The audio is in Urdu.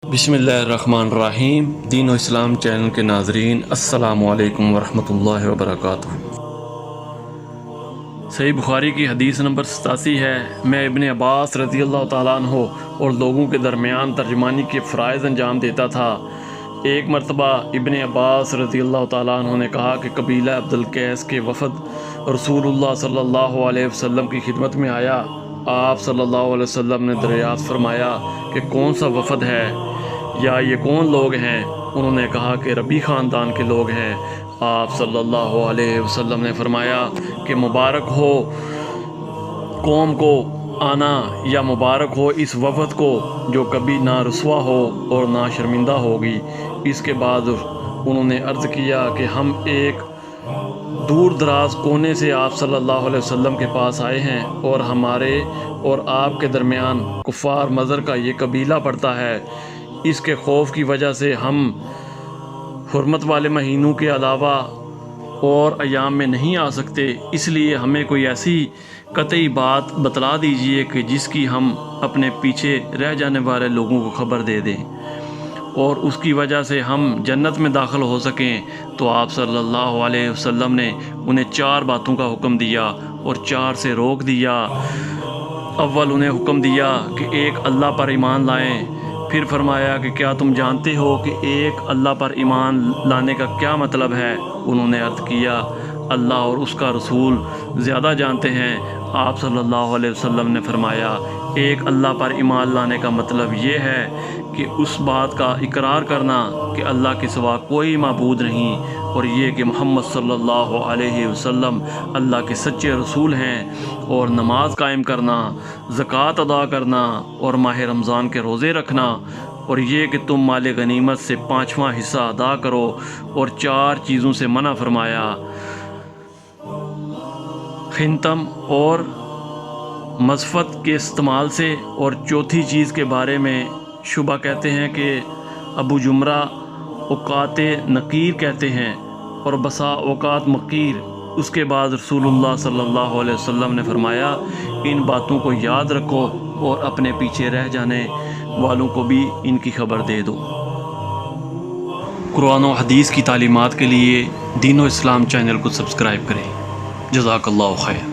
بسم اللہ الرحمن الرحیم۔ دین و اسلام چینل کے ناظرین، السلام علیکم ورحمۃ اللہ وبرکاتہ۔ صحیح بخاری کی حدیث نمبر 87 ہے، میں ابن عباس رضی اللہ تعالیٰ عنہ اور لوگوں کے درمیان ترجمانی کے فرائض انجام دیتا تھا۔ ایک مرتبہ ابن عباس رضی اللہ تعالیٰ عنہ نے کہا کہ قبیلہ عبد القیس کے وفد رسول اللہ صلی اللہ علیہ وسلم کی خدمت میں آیا۔ آپ صلی اللہ علیہ وسلم نے دریافت فرمایا کہ کون سا وفد ہے یا یہ کون لوگ ہیں؟ انہوں نے کہا کہ ربی خاندان کے لوگ ہیں۔ آپ صلی اللہ علیہ وسلم نے فرمایا کہ مبارک ہو قوم کو آنا، یا مبارک ہو اس وفد کو جو کبھی نہ رسوا ہو اور نہ شرمندہ ہوگی۔ اس کے بعد انہوں نے عرض کیا کہ ہم ایک دور دراز کونے سے آپ صلی اللہ علیہ وسلم کے پاس آئے ہیں، اور ہمارے اور آپ کے درمیان کفار مضر کا یہ قبیلہ پڑتا ہے۔ اس کے خوف کی وجہ سے ہم حرمت والے مہینوں کے علاوہ اور ایام میں نہیں آ سکتے، اس لیے ہمیں کوئی ایسی قطعی بات بتلا دیجئے کہ جس کی ہم اپنے پیچھے رہ جانے والے لوگوں کو خبر دے دیں اور اس کی وجہ سے ہم جنت میں داخل ہو سکیں۔ تو آپ صلی اللہ علیہ وسلم نے انہیں 4 باتوں کا حکم دیا اور 4 سے روک دیا۔ اول انہیں حکم دیا کہ ایک اللہ پر ایمان لائیں۔ پھر فرمایا کہ کیا تم جانتے ہو کہ ایک اللہ پر ایمان لانے کا کیا مطلب ہے؟ انہوں نے عرض کیا اللہ اور اس کا رسول زیادہ جانتے ہیں۔ آپ صلی اللہ علیہ وسلم نے فرمایا ایک اللہ پر ایمان لانے کا مطلب یہ ہے کہ اس بات کا اقرار کرنا کہ اللہ کے سوا کوئی معبود نہیں، اور یہ کہ محمد صلی اللہ علیہ وسلم اللہ کے سچے رسول ہیں، اور نماز قائم کرنا، زکوٰۃ ادا کرنا اور ماہ رمضان کے روزے رکھنا، اور یہ کہ تم مال غنیمت سے 5واں حصہ ادا کرو، اور 4 چیزوں سے منع فرمایا، خنتم اور مصفت کے استعمال سے، اور چوتھی چیز کے بارے میں شعبہ کہتے ہیں کہ ابو جمرہ اوقات نقیر کہتے ہیں، اور بسا اوقات مقیر۔ اس کے بعد رسول اللہ صلی اللہ علیہ وسلم نے فرمایا ان باتوں کو یاد رکھو اور اپنے پیچھے رہ جانے والوں کو بھی ان کی خبر دے دو۔ قرآن و حدیث کی تعلیمات کے لیے دین و اسلام چینل کو سبسکرائب کریں۔ جزاک اللہ خیر۔